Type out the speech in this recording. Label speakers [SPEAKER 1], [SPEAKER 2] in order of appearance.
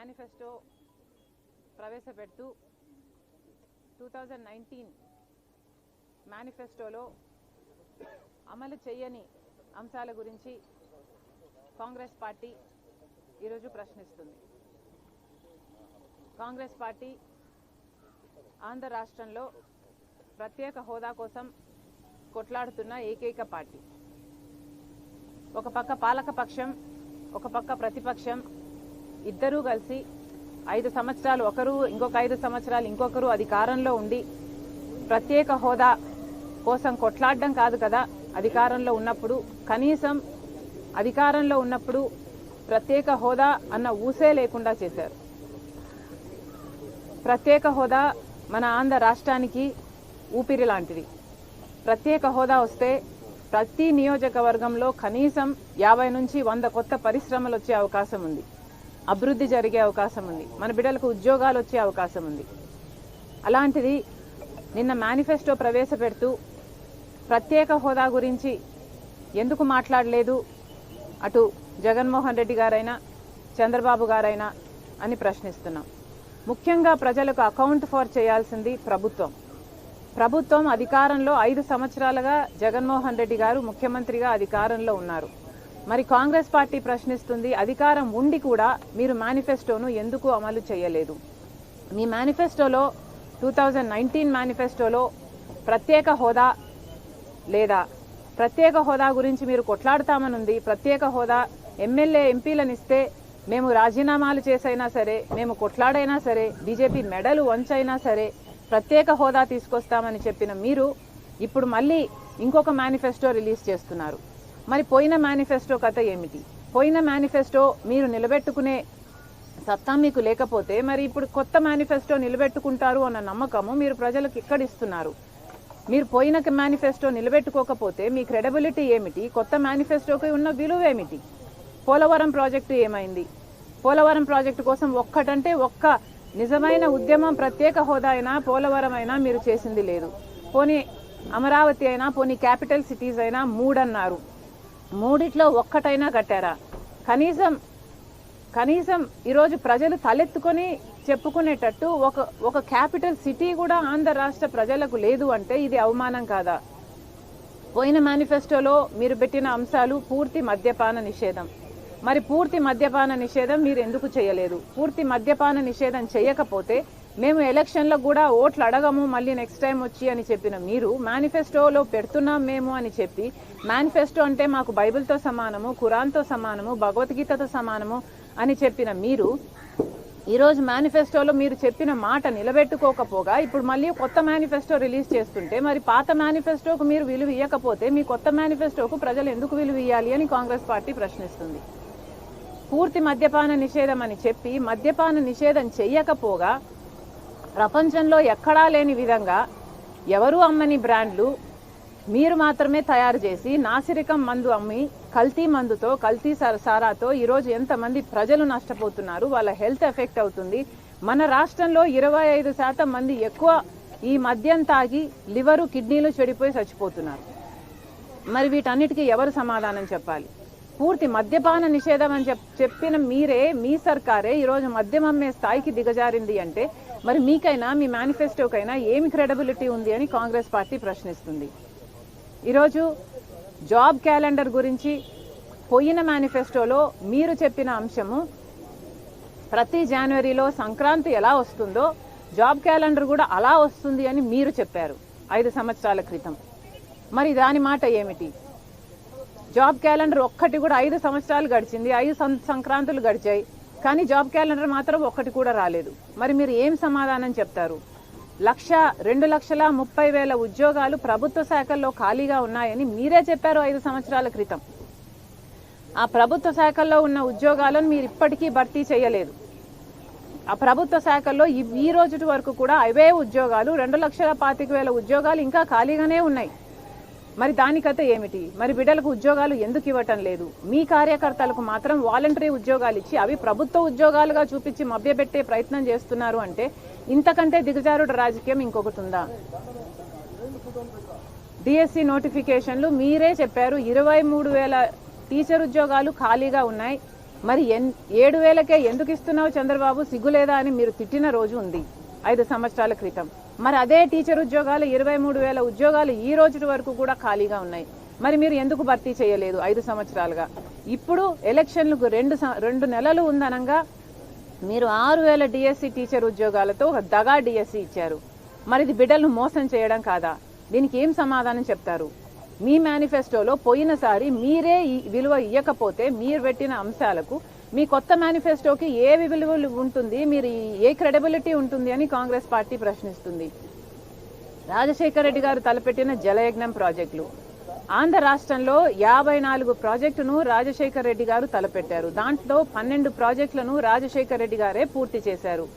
[SPEAKER 1] Manifesto ప్రవేశపెడుతూ 2019 మేనిఫెస్టోలో అమలు చేయని అంశాల గురించి కాంగ్రెస్ పార్టీ ఈరోజు ప్రశ్నిస్తుంది. కాంగ్రెస్ పార్టీ ఆంధ్ర రాష్ట్రంలో ప్రత్యేక హోదా కోసం కొట్లాడుతున్న ఏకైక పార్టీ. ఒక పక్క పాలకపక్షం, ఒక పక్క ప్రతిపక్షం ఇద్దరూ కలిసి 5 సంవత్సరాలు ఒకరు, ఇంకొక 5 సంవత్సరాలు ఇంకొకరు అధికారంలో ఉండి ప్రత్యేక హోదా కోసం కొట్లాడడం కాదు కదా, అధికారంలో ఉన్నప్పుడు కనీసం అధికారంలో ఉన్నప్పుడు ప్రత్యేక హోదా అన్న ఊసే లేకుండా చేశారు. ప్రత్యేక హోదా మన ఆంధ్ర రాష్ట్రానికి ఊపిరి లాంటిది. ప్రత్యేక హోదా వస్తే ప్రతి నియోజకవర్గంలో కనీసం 50 నుంచి 100 కొత్త పరిశ్రమలు వచ్చే అవకాశం ఉంది, అభివృద్ధి జరిగే అవకాశం ఉంది, మన బిడ్డలకు ఉద్యోగాలు వచ్చే అవకాశం ఉంది. అలాంటిది నిన్న మేనిఫెస్టో ప్రవేశపెడుతూ ప్రత్యేక హోదా గురించి ఎందుకు మాట్లాడలేదు అటు జగన్మోహన్ రెడ్డి గారైనా చంద్రబాబు గారైనా అని ప్రశ్నిస్తున్నాం. ముఖ్యంగా ప్రజలకు అకౌంట్ ఫర్ చేయాల్సింది ప్రభుత్వం. ప్రభుత్వం అధికారంలో 5 సంవత్సరాలుగా జగన్మోహన్ రెడ్డి గారు ముఖ్యమంత్రిగా అధికారంలో ఉన్నారు. మరి కాంగ్రెస్ పార్టీ ప్రశ్నిస్తుంది, అధికారం ఉండి కూడా మీరు మేనిఫెస్టోను ఎందుకు అమలు చేయలేదు? మీ మేనిఫెస్టోలో 2019 మేనిఫెస్టోలో ప్రత్యేక హోదా లేదా? ప్రత్యేక హోదా గురించి మీరు కొట్లాడతామనుంది. ప్రత్యేక హోదా ఎమ్మెల్యే ఎంపీలను ఇస్తే మేము రాజీనామాలు చేసైనా సరే, మేము కొట్లాడైనా సరే, బీజేపీ మెడలు వంచైనా సరే ప్రత్యేక హోదా తీసుకొస్తామని చెప్పిన మీరు ఇప్పుడు మళ్ళీ ఇంకొక మేనిఫెస్టో రిలీజ్ చేస్తున్నారు. మరి పోయిన మేనిఫెస్టో కథ ఏమిటి? పోయిన మేనిఫెస్టో మీరు నిలబెట్టుకునే సత్తా మీకు లేకపోతే మరి ఇప్పుడు కొత్త మేనిఫెస్టో నిలబెట్టుకుంటారు అన్న నమ్మకము మీరు ప్రజలకు ఎక్కడిస్తున్నారు? మీరు పోయిన మేనిఫెస్టో నిలబెట్టుకోకపోతే మీ క్రెడిబిలిటీ ఏమిటి? కొత్త మేనిఫెస్టోకి ఉన్న విలువ ఏమిటి? పోలవరం ప్రాజెక్టు ఏమైంది? పోలవరం ప్రాజెక్టు కోసం ఒక్కటంటే ఒక్క నిజమైన ఉద్యమం ప్రత్యేక హోదా అయినా పోలవరం అయినా మీరు చేసింది లేదు. పోనీ అమరావతి అయినా, పోనీ క్యాపిటల్ సిటీస్ అయినా 3 అన్నారు. 3 ఒక్కటైనా కట్టారా? కనీసం ఈరోజు ప్రజలు తలెత్తుకొని చెప్పుకునేటట్టు ఒక క్యాపిటల్ సిటీ కూడా ఆంధ్ర రాష్ట్ర ప్రజలకు లేదు అంటే ఇది అవమానం కాదా? పోయిన మేనిఫెస్టోలో మీరు పెట్టిన అంశాలు పూర్తి మద్యపాన నిషేధం. మరి పూర్తి మద్యపాన నిషేధం మీరు ఎందుకు చేయలేదు? పూర్తి మద్యపాన నిషేధం చేయకపోతే మేము ఎలక్షన్లకు కూడా ఓట్లు అడగము మళ్ళీ నెక్స్ట్ టైం వచ్చి అని చెప్పిన మీరు మేనిఫెస్టోలో పెడుతున్నాం మేము అని చెప్పి, మేనిఫెస్టో అంటే మాకు బైబిల్తో సమానము, ఖురాన్తో సమానము, భగవద్గీతతో సమానము అని చెప్పిన మీరు ఈరోజు మేనిఫెస్టోలో మీరు చెప్పిన మాట నిలబెట్టుకోకపోగా ఇప్పుడు మళ్ళీ కొత్త మేనిఫెస్టో రిలీజ్ చేస్తుంటే మరి పాత మేనిఫెస్టోకు మీరు విలువ ఇవ్వకపోతే మీ కొత్త మేనిఫెస్టోకు ప్రజలు ఎందుకు విలువ ఇవ్వాలి అని కాంగ్రెస్ పార్టీ ప్రశ్నిస్తుంది. పూర్తి మద్యపాన నిషేధం అని చెప్పి మద్యపాన నిషేధం చెయ్యకపోగా ప్రపంచంలో ఎక్కడా లేని విధంగా ఎవరూ అమ్మని బ్రాండ్లు మీరు మాత్రమే తయారు చేసి నాసిరకం మందు అమ్మి కల్తీ మందుతో, కల్తీ సారాతో ఈరోజు ఎంతమంది ప్రజలు నష్టపోతున్నారు, వాళ్ళ హెల్త్ ఎఫెక్ట్ అవుతుంది. మన రాష్ట్రంలో 25% మంది ఎక్కువ ఈ మద్యం తాగి లివరు, కిడ్నీలు చెడిపోయి చచ్చిపోతున్నారు. మరి వీటన్నిటికీ ఎవరు సమాధానం చెప్పాలి? పూర్తి మద్యపాన నిషేధం అని చెప్పిన మీరే, మీ సర్కారే ఈరోజు మద్యం అమ్మే స్థాయికి దిగజారింది అంటే మరి మీకైనా మీ మేనిఫెస్టోకైనా ఏమి క్రెడిబిలిటీ ఉంది అని కాంగ్రెస్ పార్టీ ప్రశ్నిస్తుంది. ఈరోజు జాబ్ క్యాలెండర్ గురించి పోయిన మేనిఫెస్టోలో మీరు చెప్పిన అంశము ప్రతి జనవరిలో సంక్రాంతి ఎలా వస్తుందో జాబ్ క్యాలెండర్ కూడా అలా వస్తుంది అని మీరు చెప్పారు 5 సంవత్సరాల క్రితం. మరి దాని మాట ఏమిటి? జాబ్ క్యాలెండర్ ఒక్కటి కూడా 5 సంవత్సరాలు గడిచింది, 5 సంక్రాంతులు గడిచాయి, కానీ జాబ్ క్యాలెండర్ మాత్రం ఒక్కటి కూడా రాలేదు. మరి మీరు ఏం సమాధానం చెప్తారు? 2,30,000 ఉద్యోగాలు ప్రభుత్వ శాఖల్లో ఖాళీగా ఉన్నాయని మీరే చెప్పారు 5 సంవత్సరాల క్రితం. ఆ ప్రభుత్వ శాఖల్లో ఉన్న ఉద్యోగాలను మీరు ఇప్పటికీ భర్తీ చేయలేదు. ఆ ప్రభుత్వ శాఖల్లో ఈ రోజు వరకు కూడా అవే ఉద్యోగాలు 2,25,000 ఉద్యోగాలు ఇంకా ఖాళీగానే ఉన్నాయి. మరి దానికైతే ఏమిటి? మరి బిడ్డలకు ఉద్యోగాలు ఎందుకు ఇవ్వటం లేదు? మీ కార్యకర్తలకు మాత్రం వాలంటరీ ఉద్యోగాలు ఇచ్చి అవి ప్రభుత్వ ఉద్యోగాలుగా చూపించి మభ్యపెట్టే ప్రయత్నం చేస్తున్నారు అంటే ఇంతకంటే దిగజారుడు రాజకీయం ఇంకొకటి ఉందా? డిఎస్సి నోటిఫికేషన్లు మీరే చెప్పారు 23,000 టీచర్ ఉద్యోగాలు ఖాళీగా ఉన్నాయి, మరి 7,000కే ఎందుకు ఇస్తున్నావు చంద్రబాబు, సిగ్గులేదా అని మీరు తిట్టిన రోజు ఉంది 5 సంవత్సరాల క్రితం. మరి అదే టీచర్ ఉద్యోగాలు 23,000 ఉద్యోగాలు ఈ రోజు వరకు కూడా ఖాళీగా ఉన్నాయి. మరి మీరు ఎందుకు భర్తీ చేయలేదు 5 సంవత్సరాలుగా? ఇప్పుడు ఎలక్షన్లకు 2 నెలలు ఉందనంగా మీరు 6,000 డిఎస్సి టీచర్ ఉద్యోగాలతో ఒక దగా డిఎస్సి ఇచ్చారు. మరి ఇది బిడ్డలను మోసం చేయడం కాదా? దీనికి ఏం సమాధానం చెప్తారు? మీ మేనిఫెస్టోలో పోయినసారి మీరే ఈ విలువ ఇవ్వకపోతే మీరు పెట్టిన అంశాలకు మీ కొత్త మేనిఫెస్టోకి ఏ విలువ ఉంటుంది, మీరు ఏ క్రెడిబిలిటీ ఉంటుంది అని కాంగ్రెస్ పార్టీ ప్రశ్నిస్తుంది. రాజశేఖర రెడ్డి గారు తలపెట్టిన జలయజ్ఞం ప్రాజెక్టులు, ఆంధ్ర రాష్ట్రంలో 54 ప్రాజెక్టును రాజశేఖర రెడ్డి గారు తలపెట్టారు. దాంట్లో 12 ప్రాజెక్టులను రాజశేఖర రెడ్డి గారే పూర్తి చేశారు.